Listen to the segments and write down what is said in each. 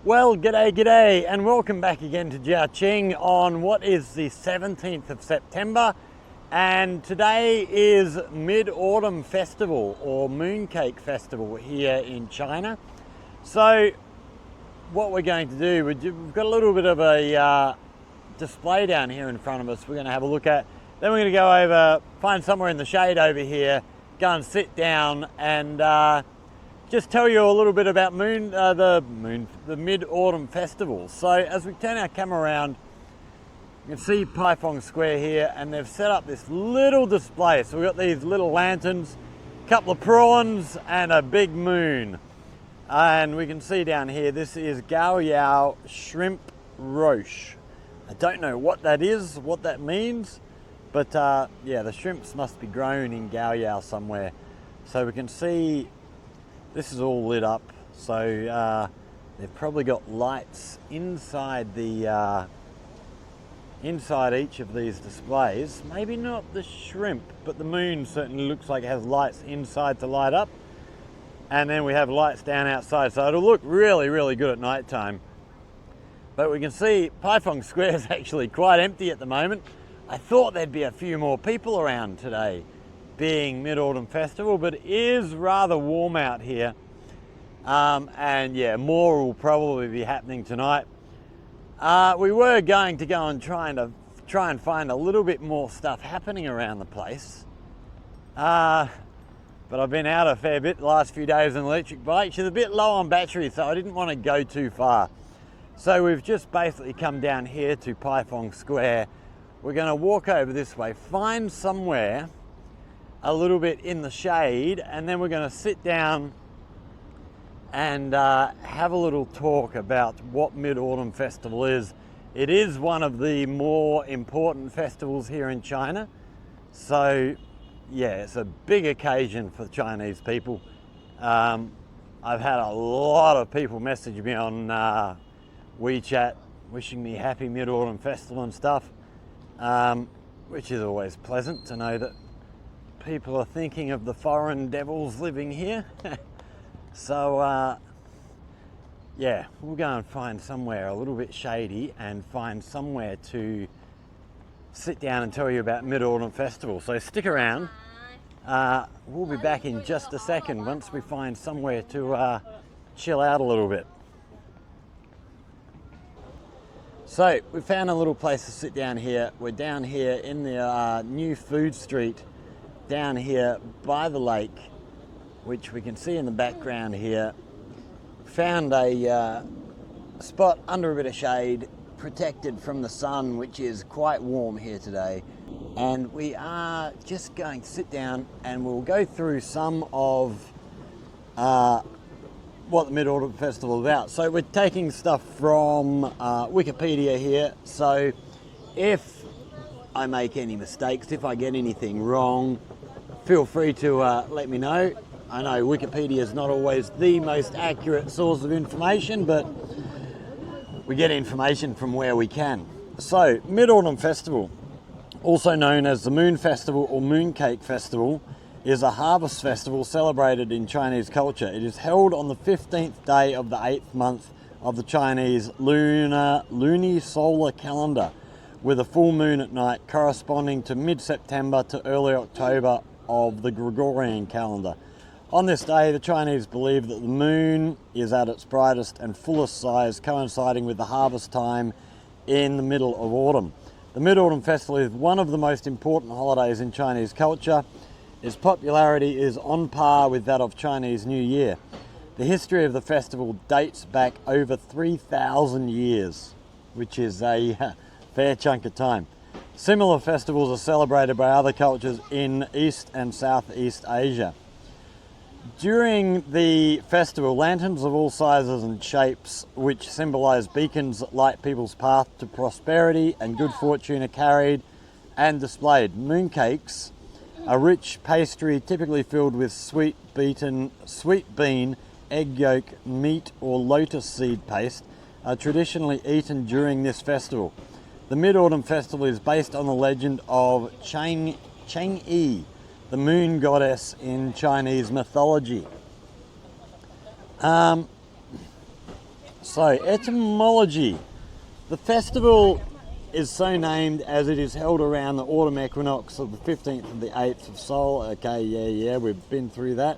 Well, g'day, and welcome back again to Jiaqing on what is the 17th of September, and today is Mid-Autumn Festival or Mooncake Festival here in China. So what we're going to do, we've got a little bit of a display down here in front of us we're going to have a look at. Then we're going to go over, find somewhere in the shade over here, go and sit down and just tell you a little bit about the Mid-Autumn Festival. So as we turn our camera around, you can see Paifeng Square here, and they've set up this little display. So we've got these little lanterns, a couple of prawns, and a big moon. And we can see down here, this is Gao Yao Shrimp Roche. I don't know what that is, what that means, but yeah, the shrimps must be grown in Gao Yao somewhere. So we can see this is all lit up, so they've probably got lights inside the inside each of these displays. Maybe not the shrimp, but the moon certainly looks like it has lights inside to light up. And then we have lights down outside, so it'll look really, really good at night time. But we can see Paifeng Square is actually quite empty at the moment. I thought there'd be a few more people around today, being Mid-Autumn Festival, but it is rather warm out here. And yeah, more will probably be happening tonight. We were going to go and try and find a little bit more stuff happening around the place. But I've been out a fair bit the last few days on an electric bike. She's a bit low on battery, so I didn't want to go too far. So we've just basically come down here to Paifeng Square. We're going to walk over this way, find somewhere a little bit in the shade, and then we're going to sit down and have a little talk about what Mid-Autumn Festival is. It is one of the more important festivals here in China. So yeah, it's a big occasion for Chinese people. I've had a lot of people message me on WeChat wishing me happy Mid-Autumn Festival and stuff, which is always pleasant to know that people are thinking of the foreign devils living here. So yeah, we'll go and find somewhere a little bit shady and find somewhere to sit down and tell you about Mid-Autumn Festival. So stick around. We'll be back in just a second once we find somewhere to chill out a little bit. So we found a little place to sit down here. We're down here in the new food street down here by the lake, which we can see in the background here. Found a spot under a bit of shade, protected from the sun, which is quite warm here today. And we are just going to sit down and we'll go through some of what the Mid-Autumn Festival is about. So we're taking stuff from Wikipedia here. So if I make any mistakes, if I get anything wrong, feel free to let me know. I know Wikipedia is not always the most accurate source of information, but we get information from where we can. So, Mid-Autumn Festival, also known as the Moon Festival or Mooncake Festival, is a harvest festival celebrated in Chinese culture. It is held on the 15th day of the 8th month of the Chinese lunisolar calendar, with a full moon at night corresponding to mid-September to early October of the Gregorian calendar. On this day, the Chinese believe that the moon is at its brightest and fullest size, coinciding with the harvest time in the middle of autumn. The Mid-Autumn Festival is one of the most important holidays in Chinese culture. Its popularity is on par with that of Chinese New Year. The history of the festival dates back over 3,000 years, which is a fair chunk of time. Similar festivals are celebrated by other cultures in East and Southeast Asia. During the festival, lanterns of all sizes and shapes, which symbolise beacons that light people's path to prosperity and good fortune, are carried and displayed. Mooncakes, a rich pastry typically filled with sweet bean, egg yolk, meat or lotus seed paste, are traditionally eaten during this festival. The Mid-Autumn Festival is based on the legend of Chang'e, the moon goddess in Chinese mythology. So, etymology. The festival is so named as it is held around the autumn equinox of the 15th and the 8th of Sol. Okay, yeah, we've been through that.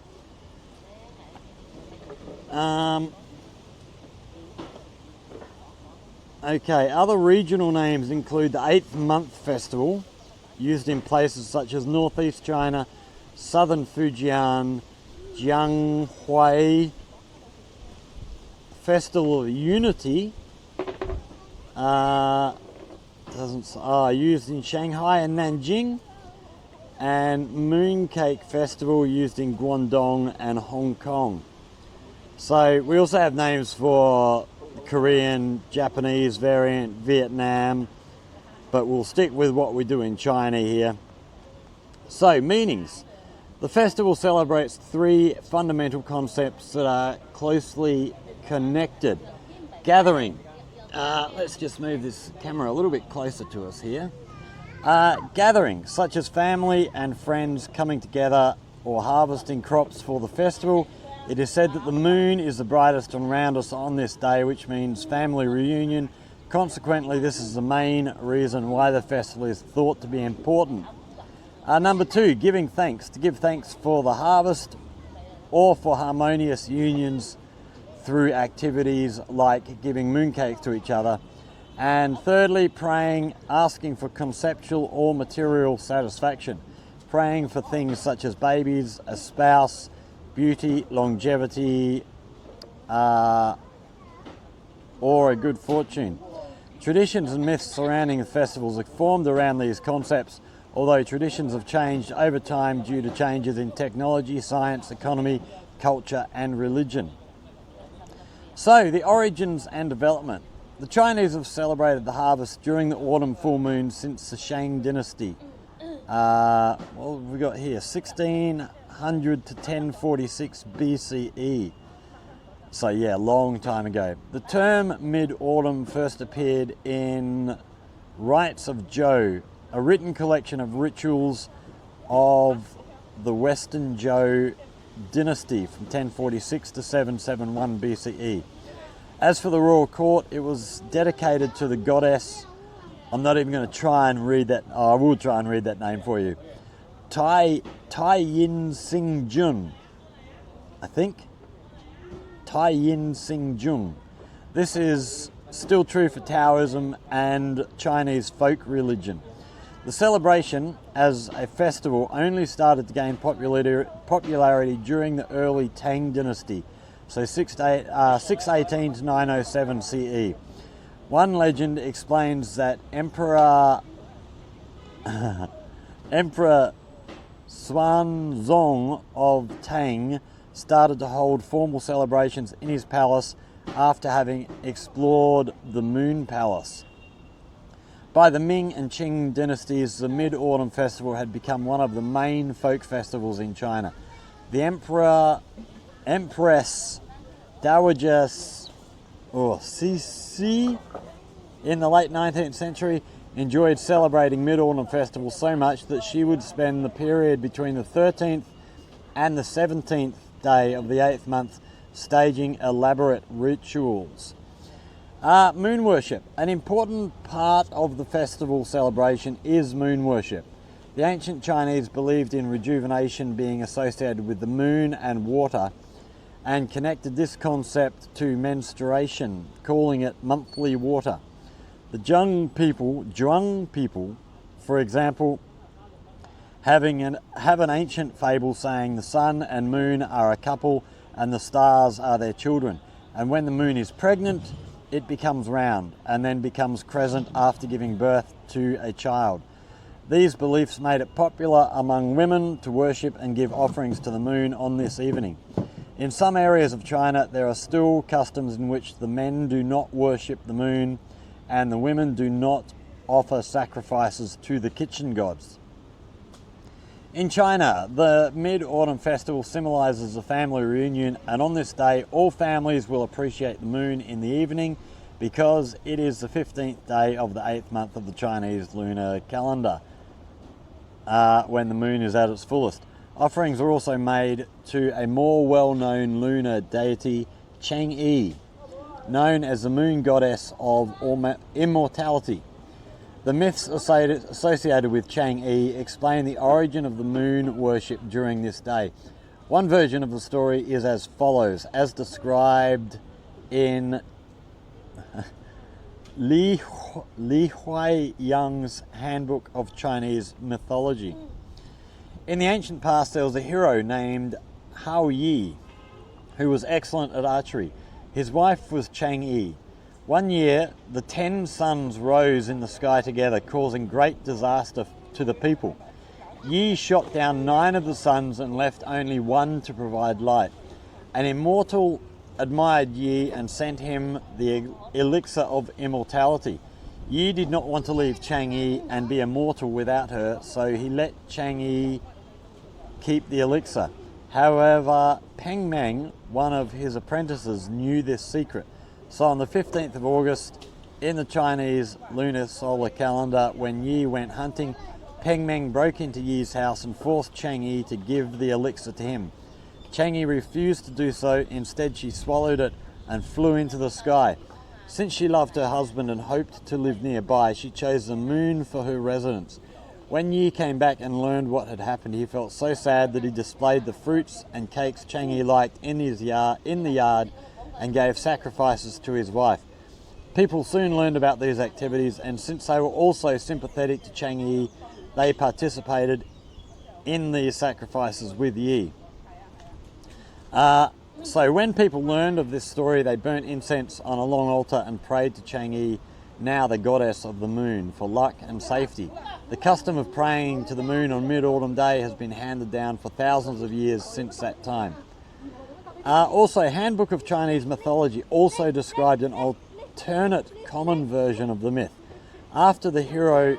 Okay, other regional names include the 8th month festival, used in places such as northeast China, southern Fujian, Jianghui, Festival of Unity, used in Shanghai and Nanjing, and Mooncake Festival used in Guangdong and Hong Kong. So we also have names for Korean, Japanese variant, Vietnam, but we'll stick with what we do in China here. So, meanings. The festival celebrates three fundamental concepts that are closely connected. Gathering. Let's just move this camera a little bit closer to us here. Gathering, such as family and friends coming together or harvesting crops for the festival. It is said that the moon is the brightest and roundest on this day, which means family reunion. Consequently, this is the main reason why the festival is thought to be important. Number two, giving thanks. To give thanks for the harvest or for harmonious unions through activities like giving mooncakes to each other. And thirdly, praying, asking for conceptual or material satisfaction. Praying for things such as babies, a spouse, beauty, longevity, or a good fortune. Traditions and myths surrounding the festivals are formed around these concepts, although traditions have changed over time due to changes in technology, science, economy, culture, and religion. So, the origins and development. The Chinese have celebrated the harvest during the autumn full moon since the Shang dynasty. We got here 1600 to 1046 BCE. So yeah, long time ago. The term mid-autumn first appeared in Rites of Zhou, a written collection of rituals of the Western Zhou dynasty from 1046 to 771 BCE. As for the royal court, it was dedicated to the goddess. I'm not even going to try and read that. I will try and read that name for you. Tai Yin Sing Jun, I think. Tai Yin Sing Jun. This is still true for Taoism and Chinese folk religion. The celebration as a festival only started to gain popularity during the early Tang dynasty, so 618 to 907 CE. One legend explains that Emperor Xuanzong of Tang started to hold formal celebrations in his palace after having explored the Moon Palace. By the Ming and Qing dynasties, the Mid-Autumn Festival had become one of the main folk festivals in China. The Empress Dowager Cixi in the late 19th century enjoyed celebrating Mid-Autumn Festival so much that she would spend the period between the 13th and the 17th day of the 8th month staging elaborate rituals. Moon worship. An important part of the festival celebration is moon worship. The ancient Chinese believed in rejuvenation being associated with the moon and water and connected this concept to menstruation, calling it monthly water. The Zhuang people, for example, have an ancient fable saying the sun and moon are a couple and the stars are their children. And when the moon is pregnant, it becomes round and then becomes crescent after giving birth to a child. These beliefs made it popular among women to worship and give offerings to the moon on this evening. In some areas of China, there are still customs in which the men do not worship the moon and the women do not offer sacrifices to the kitchen gods. In China, the Mid-Autumn Festival symbolizes a family reunion, and on this day, all families will appreciate the moon in the evening because it is the 15th day of the 8th month of the Chinese lunar calendar, when the moon is at its fullest. Offerings are also made to a more well-known lunar deity, Chang'e. known as the moon goddess of immortality. The myths associated with Chang'e explain the origin of the moon worship during this day. One version of the story is as follows, as described in Li Huaiyang's Handbook of Chinese Mythology. In the ancient past, there was a hero named Hao Yi who was excellent at archery. His wife was Chang'e. One year, the 10 suns rose in the sky together, causing great disaster to the people. Yi shot down 9 of the suns and left only one to provide light. An immortal admired Yi and sent him the elixir of immortality. Yi did not want to leave Chang'e and be immortal without her, so he let Chang'e keep the elixir. However, Peng Meng, one of his apprentices, knew this secret. So on the 15th of August, in the Chinese lunar solar calendar, when Yi went hunting, Peng Meng broke into Yi's house and forced Chang'e to give the elixir to him. Chang'e refused to do so. Instead, she swallowed it and flew into the sky. Since she loved her husband and hoped to live nearby, she chose the moon for her residence. When Yi came back and learned what had happened, he felt so sad that he displayed the fruits and cakes Chang'e liked in the yard and gave sacrifices to his wife. People soon learned about these activities, and since they were also sympathetic to Chang'e, they participated in these sacrifices with Yi. So when people learned of this story, they burnt incense on a long altar and prayed to Chang'e, now the goddess of the moon, for luck and safety. The custom of praying to the moon on Mid-Autumn Day has been handed down for thousands of years since that time. Also, Handbook of Chinese Mythology also described an alternate common version of the myth. After the hero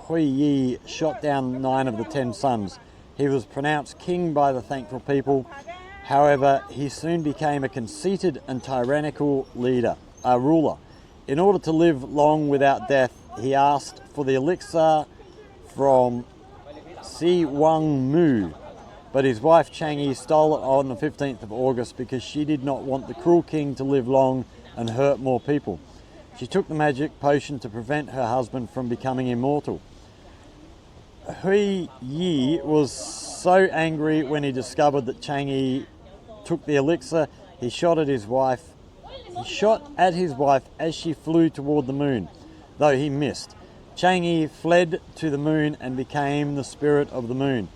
Hui Yi shot down 9 of the 10 suns, he was pronounced king by the thankful people. However, he soon became a conceited and tyrannical ruler. In order to live long without death, he asked for the elixir from Si Wang Mu, but his wife Chang'e stole it on the 15th of August because she did not want the cruel king to live long and hurt more people. She took the magic potion to prevent her husband from becoming immortal. Hui Yi was so angry when he discovered that Chang'e took the elixir, he shot at his wife as she flew toward the moon, though he missed. Chang'e fled to the moon and became the spirit of the moon.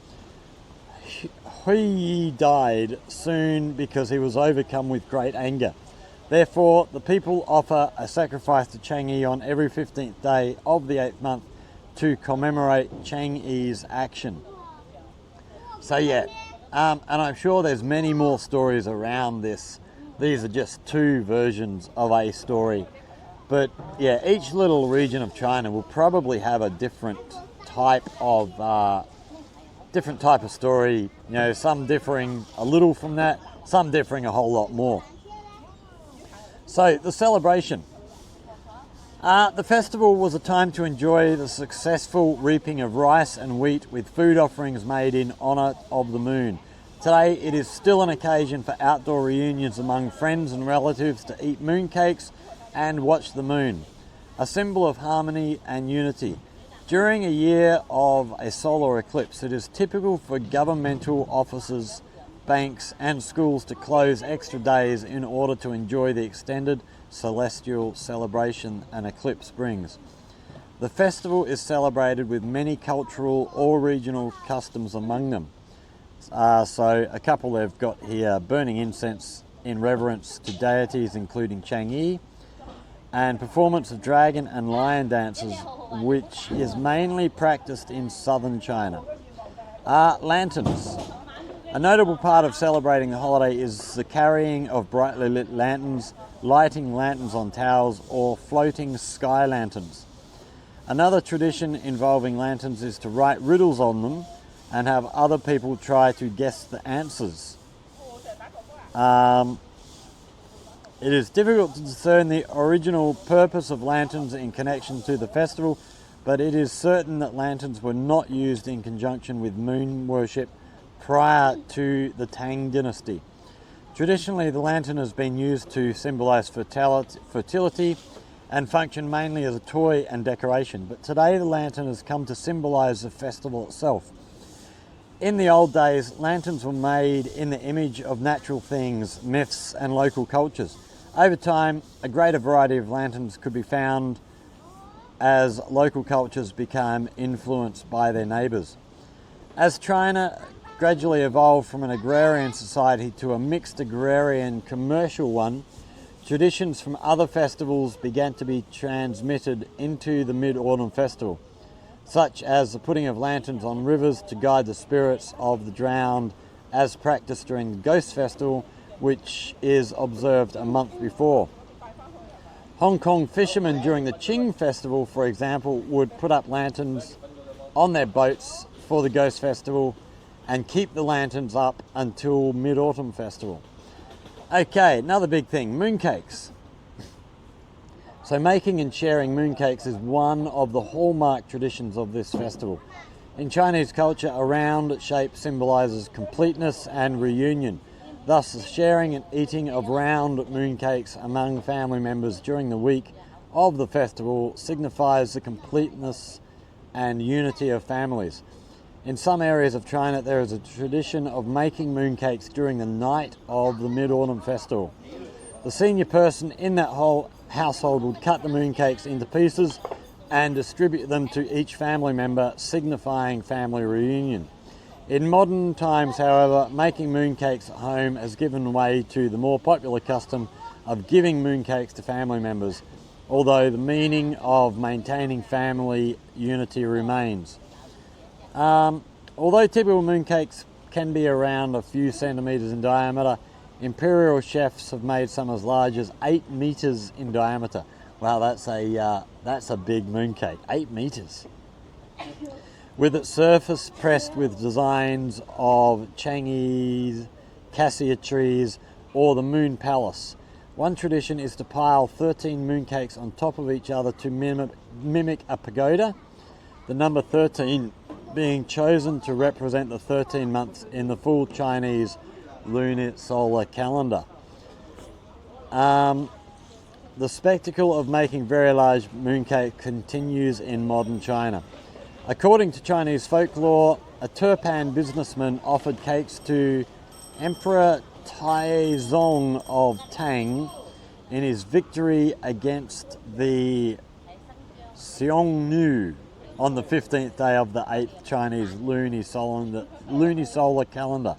Hui Yi died soon because he was overcome with great anger. Therefore, the people offer a sacrifice to Chang'e on every 15th day of the 8th month to commemorate Chang'e's action. So yeah, and I'm sure there's many more stories around this. These are just 2 versions of a story. But yeah, each little region of China will probably have a different type of story. You know, some differing a little from that, some differing a whole lot more. So the celebration. The festival was a time to enjoy the successful reaping of rice and wheat with food offerings made in honour of the moon. Today it is still an occasion for outdoor reunions among friends and relatives to eat mooncakes and watch the moon, a symbol of harmony and unity. During a year of a solar eclipse, it is typical for governmental offices, banks and schools to close extra days in order to enjoy the extended celestial celebration an eclipse brings. The festival is celebrated with many cultural or regional customs among them. So a couple they've got here: burning incense in reverence to deities including Chang'e, and performance of dragon and lion dances, which is mainly practiced in southern China. Lanterns. A notable part of celebrating the holiday is the carrying of brightly lit lanterns, lighting lanterns on towers, or floating sky lanterns. Another tradition involving lanterns is to write riddles on them and have other people try to guess the answers. It is difficult to discern the original purpose of lanterns in connection to the festival, but it is certain that lanterns were not used in conjunction with moon worship prior to the Tang dynasty. Traditionally, the lantern has been used to symbolize fertility and function mainly as a toy and decoration, but today the lantern has come to symbolize the festival itself. In the old days, lanterns were made in the image of natural things, myths, and local cultures. Over time, a greater variety of lanterns could be found as local cultures became influenced by their neighbours. As China gradually evolved from an agrarian society to a mixed agrarian commercial one, traditions from other festivals began to be transmitted into the Mid-Autumn Festival, such as the putting of lanterns on rivers to guide the spirits of the drowned, as practiced during the Ghost Festival, which is observed a month before. Hong Kong fishermen during the Qing Festival, for example, would put up lanterns on their boats for the Ghost Festival and keep the lanterns up until Mid-Autumn Festival. Okay, another big thing, mooncakes. So making and sharing mooncakes is one of the hallmark traditions of this festival. In Chinese culture, a round shape symbolizes completeness and reunion. Thus, the sharing and eating of round mooncakes among family members during the week of the festival signifies the completeness and unity of families. In some areas of China, there is a tradition of making mooncakes during the night of the Mid-Autumn Festival. The senior person in that whole household would cut the mooncakes into pieces and distribute them to each family member, signifying family reunion. In modern times, however, making mooncakes at home has given way to the more popular custom of giving mooncakes to family members, although the meaning of maintaining family unity remains. Although typical mooncakes can be around a few centimetres in diameter, imperial chefs have made some as large as 8 metres in diameter. Wow, that's a big mooncake, 8 metres. With its surface pressed with designs of Chinese cassia trees or the Moon Palace. One tradition is to pile 13 mooncakes on top of each other to mimic a pagoda, the number 13 being chosen to represent the 13 months in the full Chinese lunar solar calendar. The spectacle of making very large mooncake continues in modern China. According to Chinese folklore, a Turpan businessman offered cakes to Emperor Taizong of Tang in his victory against the Xiongnu on the 15th day of the 8th Chinese lunisolar calendar.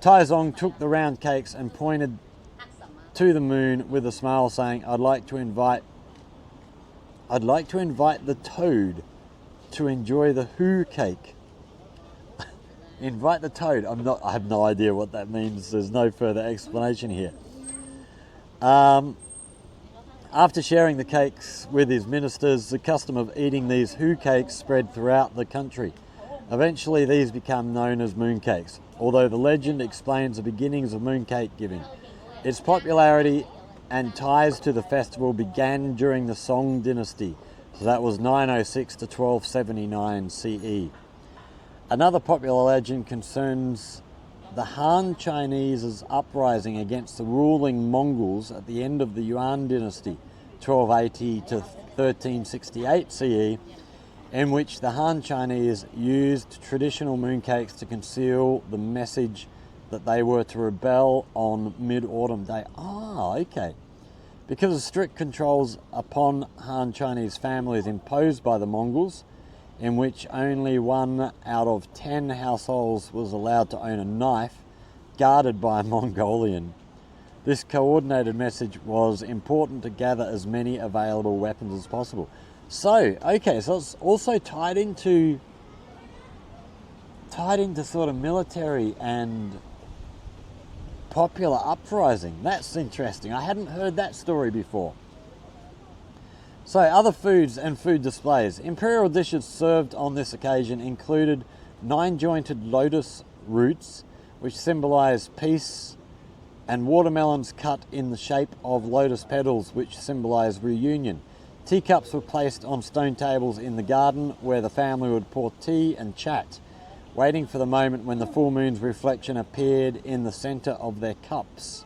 Taizong took the round cakes and pointed to the moon with a smile, saying, I'd like to invite the toad to enjoy the Hu cake. Invite the toad. I have no idea what that means. There's no further explanation here. After sharing the cakes with his ministers, the custom of eating these Hu cakes spread throughout the country. Eventually, these become known as mooncakes, although the legend explains the beginnings of mooncake giving. Its popularity and ties to the festival began during the Song dynasty, so that was 906 to 1279 CE. Another popular legend concerns the Han Chinese's uprising against the ruling Mongols at the end of the Yuan dynasty, 1280 to 1368 CE, in which the Han Chinese used traditional mooncakes to conceal the message that they were to rebel on Mid-Autumn Day. Okay. Because of strict controls upon Han Chinese families imposed by the Mongols, in which only 1 out of 10 households was allowed to own a knife guarded by a Mongolian. This coordinated message was important to gather as many available weapons as possible. So it's also tied into sort of military and popular uprising. That's interesting. I hadn't heard that story before. So, other foods and food displays. Imperial dishes served on this occasion included 9-jointed lotus roots, which symbolize peace, and watermelons cut in the shape of lotus petals, which symbolize reunion. Teacups were placed on stone tables in the garden where the family would pour tea and chat. waiting for the moment when the full moon's reflection appeared in the centre of their cups.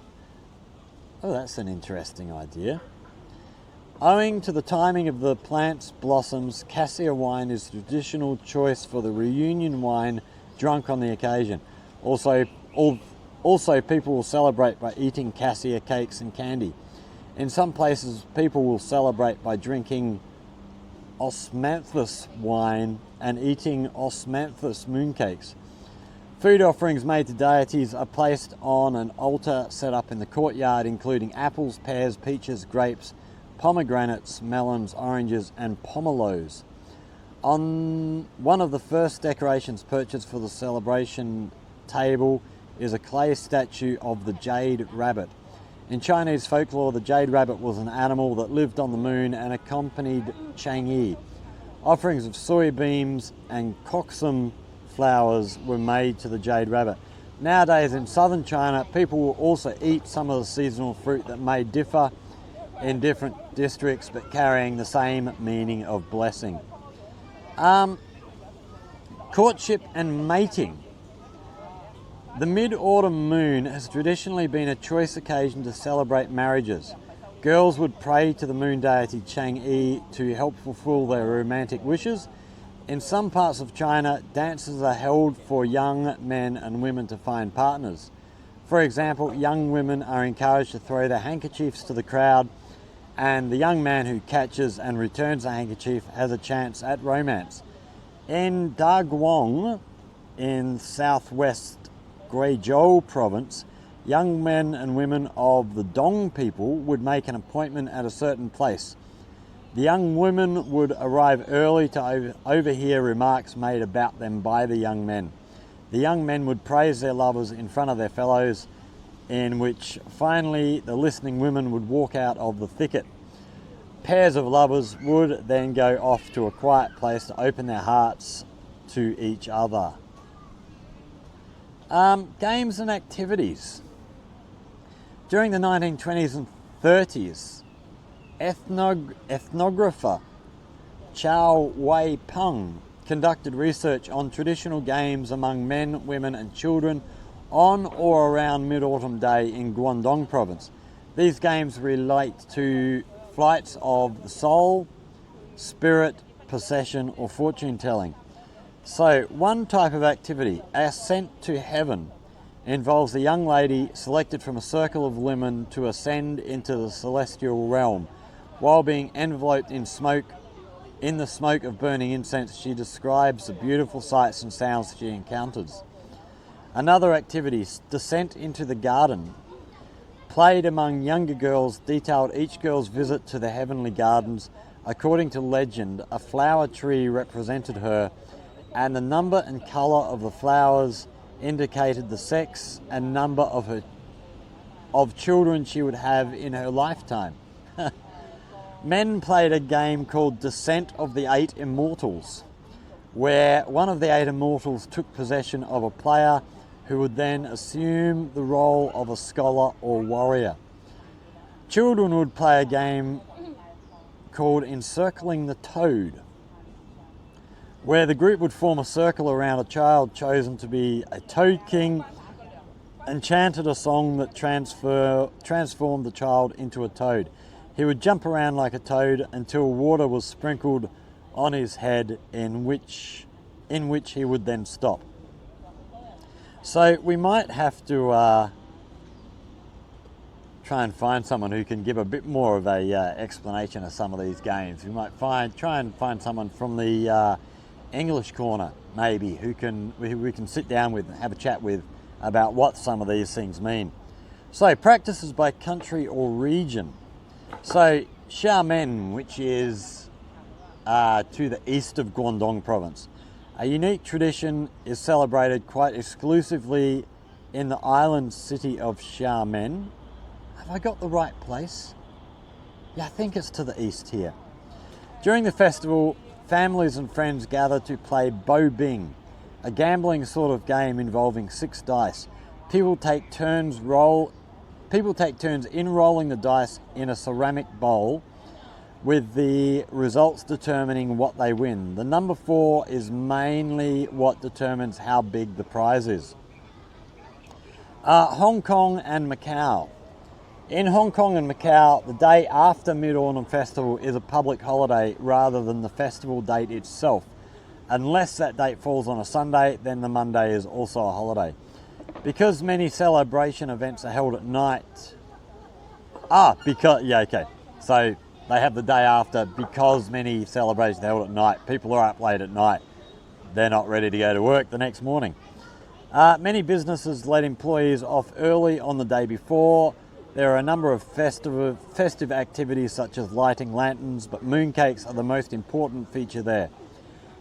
Oh, that's an interesting idea. Owing to the timing of the plant's blossoms, cassia wine is the traditional choice for the reunion wine drunk on the occasion. Also, people will celebrate by eating cassia cakes and candy. In some places, people will celebrate by drinking osmanthus wine and eating osmanthus mooncakes. Food offerings made to deities are placed on an altar set up in the courtyard, including apples, pears, peaches, grapes, pomegranates, melons, oranges, and pomelos. On one of the first decorations purchased for the celebration table is a clay statue of the jade rabbit. In Chinese folklore, the jade rabbit was an animal that lived on the moon and accompanied Chang'e. Offerings of soybeans and koksum flowers were made to the jade rabbit. Nowadays in southern China, people will also eat some of the seasonal fruit that may differ in different districts but carrying the same meaning of blessing. Courtship and mating. The mid-autumn moon has traditionally been a choice occasion to celebrate marriages. Girls would pray to the moon deity Chang'e to help fulfill their romantic wishes. In some parts of China, dances are held for young men and women to find partners. For example, young women are encouraged to throw their handkerchiefs to the crowd, and the young man who catches and returns the handkerchief has a chance at romance. In Dagwong, in southwest Guizhou province, young men and women of the Dong people would make an appointment at a certain place. The young women would arrive early to overhear remarks made about them by the young men. The young men would praise their lovers in front of their fellows, in which finally the listening women would walk out of the thicket. Pairs of lovers would then go off to a quiet place to open their hearts to each other. Games and activities. During the 1920s and 30s, ethnographer Chow Wei Peng conducted research on traditional games among men, women and children on or around Mid-Autumn Day in Guangdong province. These games relate to flights of the soul, spirit, possession or fortune telling. So one type of activity, ascent to heaven, involves a young lady selected from a circle of women to ascend into the celestial realm. While being enveloped in the smoke of burning incense, she describes the beautiful sights and sounds she encounters. Another activity, descent into the garden, played among younger girls, detailed each girl's visit to the heavenly gardens. According to legend, a flower tree represented her, and the number and colour of the flowers indicated the sex and number of children she would have in her lifetime. Men played a game called Descent of the Eight Immortals, where one of the eight immortals took possession of a player who would then assume the role of a scholar or warrior. Children would play a game called Encircling the Toad, where the group would form a circle around a child chosen to be a Toad King and chanted a song that transformed the child into a toad. He would jump around like a toad until water was sprinkled on his head, in which he would then stop. So we might have to try and find someone who can give a bit more of a explanation of some of these games. We might try and find someone from the English corner, maybe, who we can sit down with and have a chat with about what some of these things mean. So practices by country or region. So Xiamen, which is to the east of Guangdong province. A unique tradition is celebrated quite exclusively in the island city of Xiamen. Have I got the right place? Yeah, I think it's to the east here. During the festival, families and friends gather to play Bo Bing, a gambling sort of game involving 6 dice. People take turns in rolling the dice in a ceramic bowl. with the results determining what they win. The number 4 is mainly what determines how big the prize is. Hong Kong and Macau. In Hong Kong and Macau, the day after Mid-Autumn Festival is a public holiday rather than the festival date itself. Unless that date falls on a Sunday, then the Monday is also a holiday. Because many celebration events are held at night. So they have the day after because many celebrations are held at night. People are up late at night. They're not ready to go to work the next morning. Many businesses let employees off early on the day before. There are a number of festive activities such as lighting lanterns, but mooncakes are the most important feature there.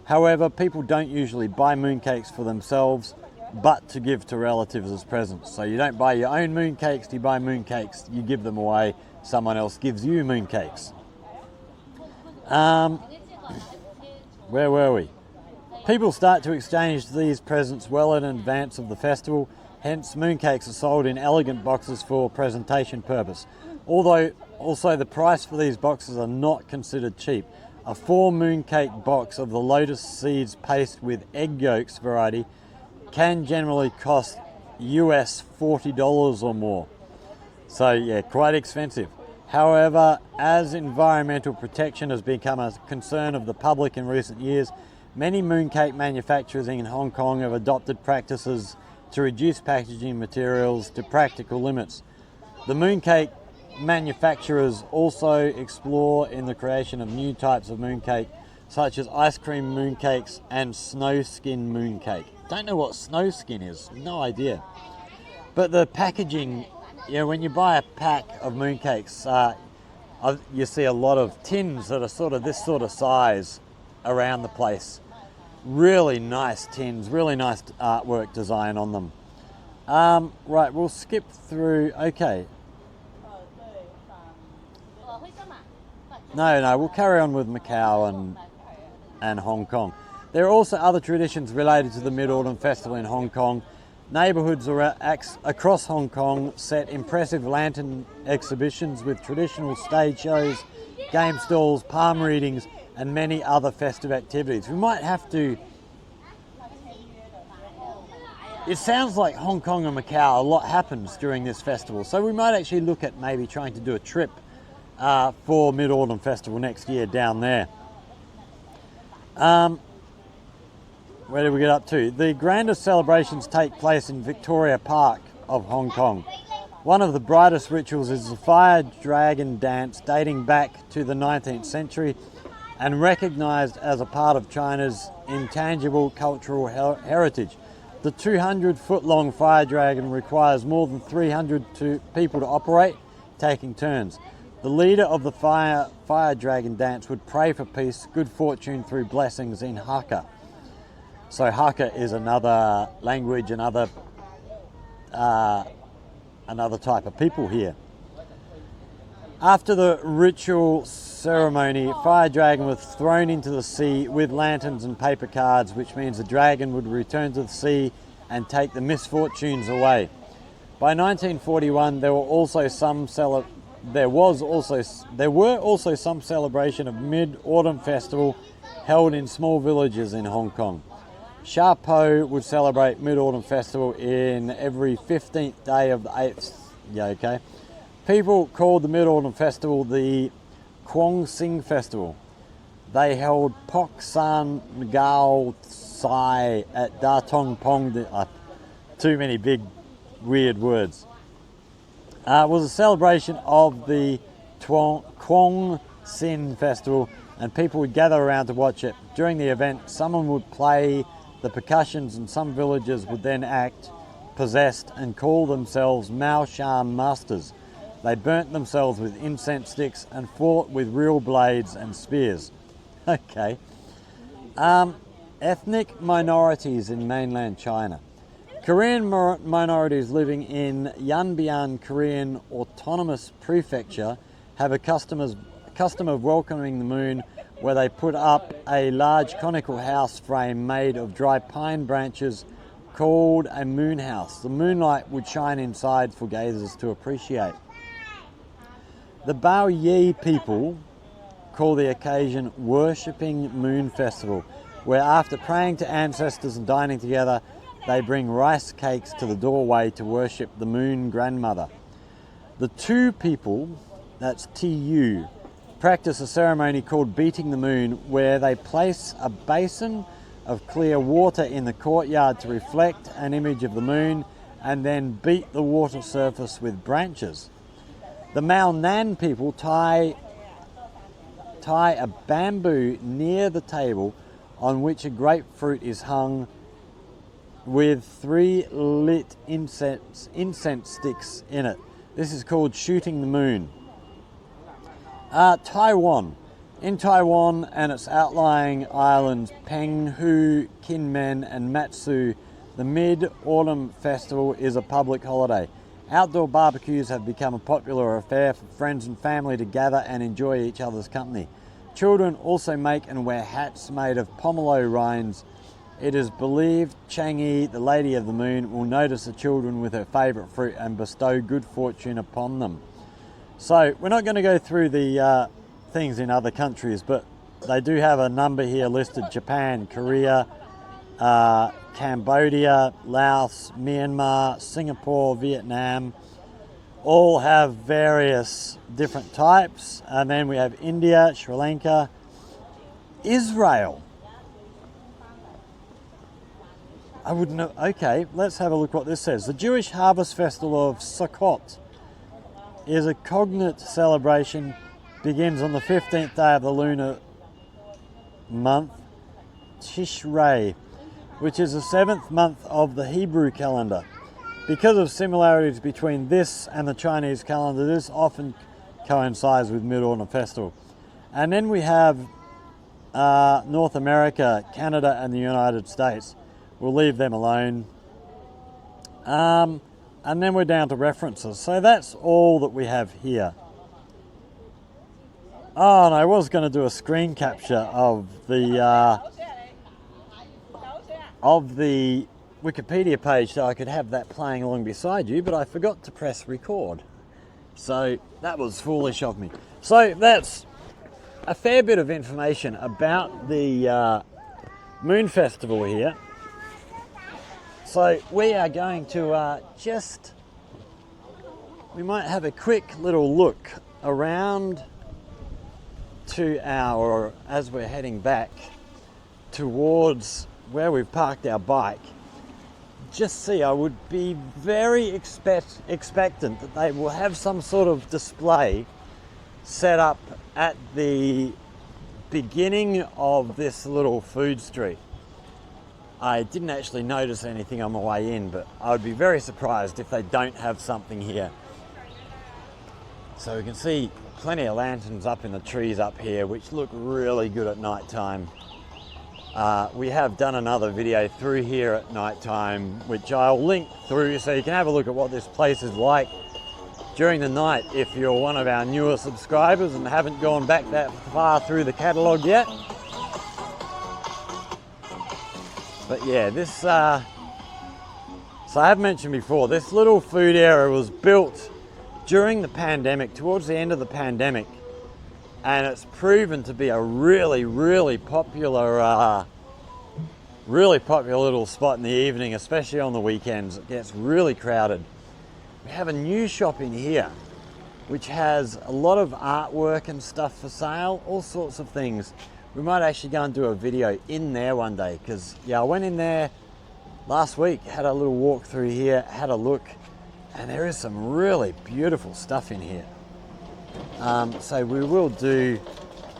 However, people don't usually buy mooncakes for themselves, but to give to relatives as presents. So you don't buy your own mooncakes, you buy mooncakes, you give them away, someone else gives you mooncakes. Where were we? People start to exchange these presents well in advance of the festival, hence mooncakes are sold in elegant boxes for presentation purpose. Although also the price for these boxes are not considered cheap. A 4 mooncake box of the lotus seeds paste with egg yolks variety can generally cost US $40 or more. So yeah, quite expensive. However, as environmental protection has become a concern of the public in recent years, many mooncake manufacturers in Hong Kong have adopted practices to reduce packaging materials to practical limits. The mooncake manufacturers also explore in the creation of new types of mooncake, such as ice cream mooncakes and snow skin mooncake. Don't know what snow skin is, no idea. But the packaging, when you buy a pack of mooncakes, you see a lot of tins that are sort of this sort of size around the place. Really nice tins, really nice artwork design on them. Right, we'll skip through. Okay. No, we'll carry on with Macau and Hong Kong. There are also other traditions related to the Mid-Autumn Festival in Hong Kong. Neighbourhoods across Hong Kong set impressive lantern exhibitions with traditional stage shows, game stalls, palm readings, and many other festive activities. We might have to... It sounds like Hong Kong and Macau, a lot happens during this festival, so we might actually look at maybe trying to do a trip for Mid-Autumn Festival next year down there. Where did we get up to? The grandest celebrations take place in Victoria Park of Hong Kong. One of the brightest rituals is the fire dragon dance, dating back to the 19th century and recognised as a part of China's intangible cultural heritage. The 200-foot-long fire dragon requires more than 300 people to operate, taking turns. The leader of the fire dragon dance would pray for peace, good fortune through blessings in Hakka. So Hakka is another language, another type of people here. After the ritual ceremony, fire dragon was thrown into the sea with lanterns and paper cards, which means the dragon would return to the sea and take the misfortunes away. By 1941, there were also some celebration of Mid-Autumn Festival held in small villages in Hong Kong. Sha Po would celebrate Mid-Autumn Festival in every 15th day of the 8th. People called the Mid-Autumn Festival the Kwong Sing Festival. They held Pok San Ngao Sai at Da Tong Pong. Too many big, weird words. Was a celebration of the Kwong Sin Festival, and people would gather around to watch it. During the event, someone would play the percussions, and some villagers would then act possessed and call themselves Mao Shan Masters. They burnt themselves with incense sticks and fought with real blades and spears. Okay. Ethnic minorities in mainland China. Korean minorities living in Yanbian Korean Autonomous Prefecture have a custom of welcoming the moon, where they put up a large conical house frame made of dry pine branches called a moon house. The moonlight would shine inside for gazers to appreciate. The Bao Yi people call the occasion Worshipping Moon Festival, where after praying to ancestors and dining together, they bring rice cakes to the doorway to worship the moon grandmother. The two people, that's TU, practice a ceremony called beating the moon, where they place a basin of clear water in the courtyard to reflect an image of the moon and then beat the water surface with branches. The Mao Nan people tie a bamboo near the table on which a grapefruit is hung with 3 lit incense sticks in it. This is called shooting the moon. Taiwan. In Taiwan and its outlying islands Penghu, Kinmen and Matsu, the Mid-Autumn Festival is a public holiday. Outdoor barbecues have become a popular affair for friends and family to gather and enjoy each other's company. Children also make and wear hats made of pomelo rinds. It is believed Chang'e, the Lady of the Moon, will notice the children with her favourite fruit and bestow good fortune upon them. So we're not going to go through the things in other countries, but they do have a number here listed: Japan, Korea, Cambodia, Laos, Myanmar, Singapore, Vietnam. All have various different types. And then we have India, Sri Lanka, Israel. I wouldn't know. Okay, let's have a look what this says. The Jewish harvest festival of Sukkot is a cognate celebration, begins on the 15th day of the lunar month, Tishrei, which is the 7th month of the Hebrew calendar. Because of similarities between this and the Chinese calendar, this often coincides with Mid-Autumn Festival. And then we have North America, Canada and the United States. We'll leave them alone. And then we're down to references. So that's all that we have here. Oh, and I was going to do a screen capture of the Wikipedia page so I could have that playing along beside you, but I forgot to press record. So that was foolish of me. So that's a fair bit of information about the Moon Festival here. So we are going to we might have a quick little look around to as we're heading back towards where we've parked our bike. Just see, I would be very expectant that they will have some sort of display set up at the beginning of this little food street. I didn't actually notice anything on my way in, but I would be very surprised if they don't have something here. So we can see plenty of lanterns up in the trees up here, which look really good at night time. We have done another video through here at night time, which I'll link through so you can have a look at what this place is like during the night if you're one of our newer subscribers and haven't gone back that far through the catalogue yet. But yeah, this, so I have mentioned before, this little food area was built during the pandemic, towards the end of the pandemic, and it's proven to be a really popular little spot in the evening, especially on the weekends. It gets really crowded. We have a new shop in here which has a lot of artwork and stuff for sale, all sorts of things. We might actually go and do a video in there one day, because yeah, I went in there last week, had a little walk through here, had a look, and there is some really beautiful stuff in here. So we will do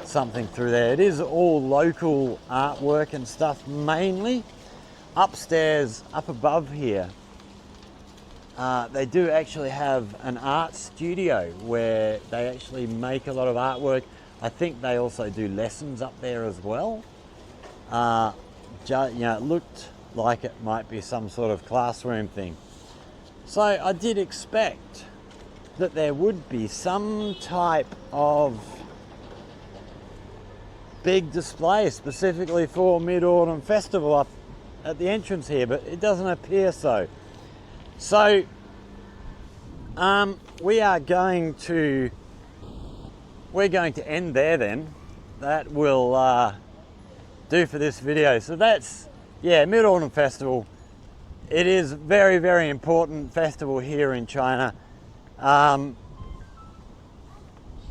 something through there. It is all local artwork and stuff mainly. Upstairs, up above here, they do actually have an art studio where they actually make a lot of artwork. I think they also do lessons up there as well. It looked like it might be some sort of classroom thing. So I did expect that there would be some type of big display specifically for Mid-Autumn Festival up at the entrance here, but it doesn't appear so. So we're going to end there then, that will do for this video. So that's, yeah, Mid-Autumn Festival. It is very, very important festival here in China.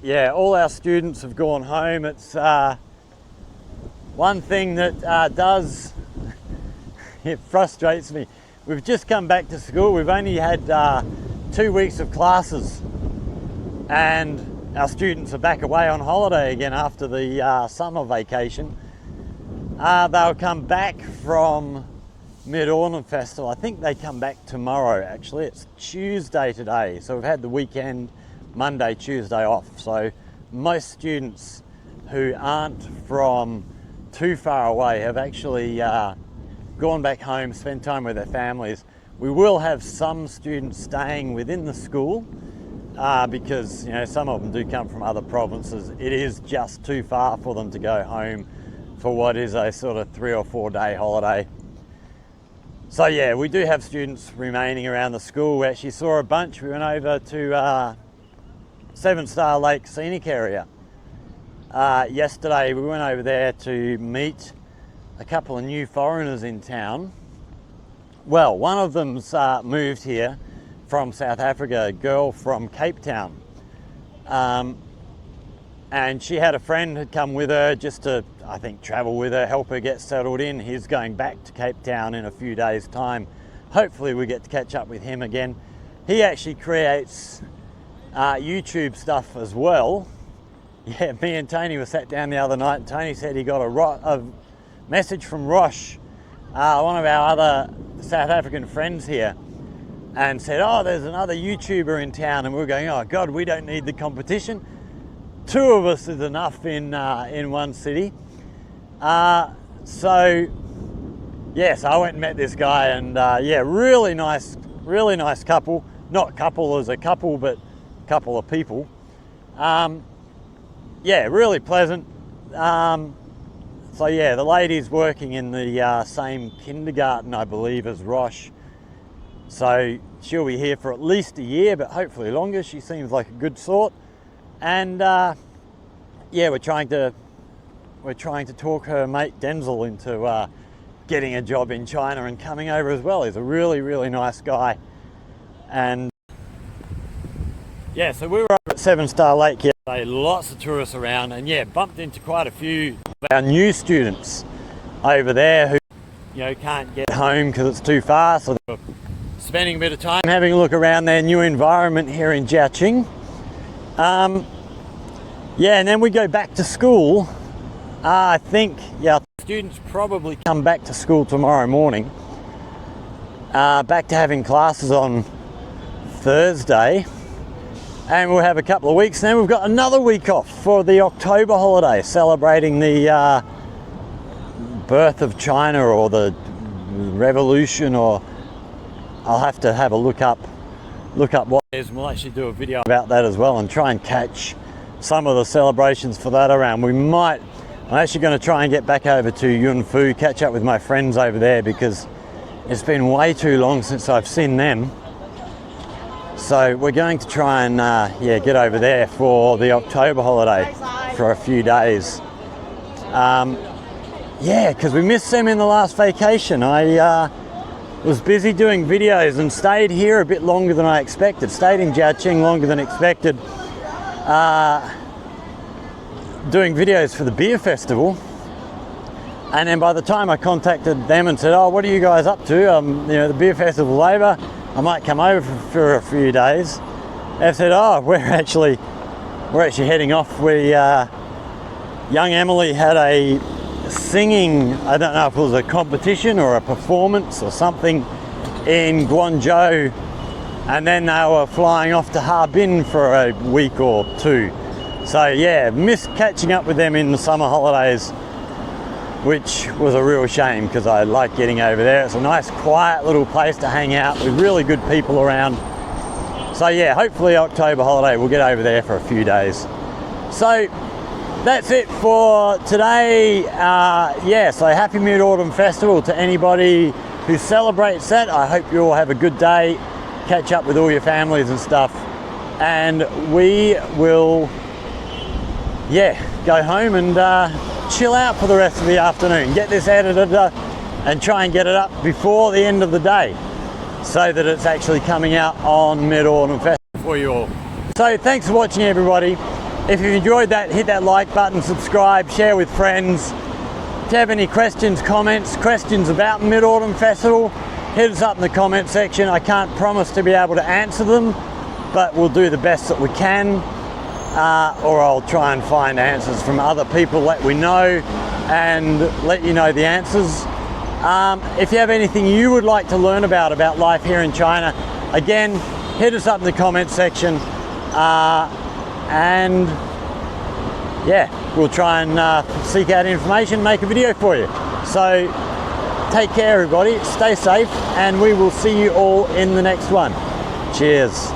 Yeah, all our students have gone home. It's one thing that does, it frustrates me. We've just come back to school. We've only had 2 weeks of classes, and our students are back away on holiday again after the summer vacation. They'll come back from Mid-Autumn Festival. I think they come back tomorrow, actually. It's Tuesday today, so we've had the weekend, Monday, Tuesday off. So most students who aren't from too far away have actually gone back home, spent time with their families. We will have some students staying within the school because, you know, some of them do come from other provinces. It is just too far for them to go home for what is a sort of 3 or 4 day holiday. So yeah, we do have students remaining around the school. We actually saw a bunch. We went over to 7 Star Lake Scenic Area yesterday. We went over there to meet a couple of new foreigners in town. Well, one of them's moved here from South Africa, a girl from Cape Town. And she had a friend had come with her just to, I think, travel with her, help her get settled in. He's going back to Cape Town in a few days' time. Hopefully we get to catch up with him again. He actually creates YouTube stuff as well. Yeah, me and Tony were sat down the other night, and Tony said he got a message from Rosh, one of our other South African friends here, and said, oh, there's another YouTuber in town. And we were going, oh God, we don't need the competition. 2 of us is enough in one city. So yes, I went and met this guy, and yeah, really nice couple. Not couple as a couple, but couple of people. Yeah, really pleasant. So yeah, the lady's working in the same kindergarten, I believe, as Rosh. So she'll be here for at least a year, but hopefully longer. She seems like a good sort. And yeah, we're trying to talk her mate Denzel into getting a job in China and coming over as well. He's a really, really nice guy. And yeah, so we were over at 7 Star Lake yesterday, lots of tourists around, and yeah, bumped into quite a few of our new students over there who, you know, can't get home because it's too far, so they're spending a bit of time having a look around their new environment here in Jiaqing. Yeah, and then we go back to school. I think, yeah, students probably come back to school tomorrow morning. Back to having classes on Thursday. And we'll have a couple of weeks. Then we've got another week off for the October holiday, celebrating the birth of China, or the revolution, or I'll have to have a look up what it is, and we'll actually do a video about that as well and try and catch some of the celebrations for that around. I'm actually going to try and get back over to Yunfu, catch up with my friends over there, because it's been way too long since I've seen them. So we're going to try and yeah, get over there for the October holiday for a few days. Yeah, because we missed them in the last vacation. I was busy doing videos and stayed here a bit longer than I expected. Stayed in Jiaqing longer than expected, doing videos for the beer festival. And then by the time I contacted them and said, oh, what are you guys up to? You know, the beer festival's over. I might come over for a few days. They said, oh, we're actually heading off. Young Emily had a singing, I don't know if it was a competition or a performance or something, in Guangzhou, and then they were flying off to Harbin for a week or 2. So yeah, missed catching up with them in the summer holidays, which was a real shame because I like getting over there. It's a nice quiet little place to hang out with really good people around. So yeah, hopefully October holiday we'll get over there for a few days. So that's it for today. Yeah, so happy Mid-Autumn Festival to anybody who celebrates that. I hope you all have a good day, catch up with all your families and stuff, and we will yeah, go home and chill out for the rest of the afternoon. Get this edited and try and get it up before the end of the day so that it's actually coming out on Mid-Autumn Festival for you all. So thanks for watching, everybody. If you enjoyed that, hit that like button, subscribe, share with friends. If you have any questions, comments, questions about Mid-Autumn Festival, hit us up in the comment section. I can't promise to be able to answer them, but we'll do the best that we can, or I'll try and find answers from other people that we know and let you know the answers. If you have anything you would like to learn about life here in China, again, hit us up in the comment section, and yeah, we'll try and seek out information, make a video for you. So take care, everybody, stay safe, and we will see you all in the next one. Cheers.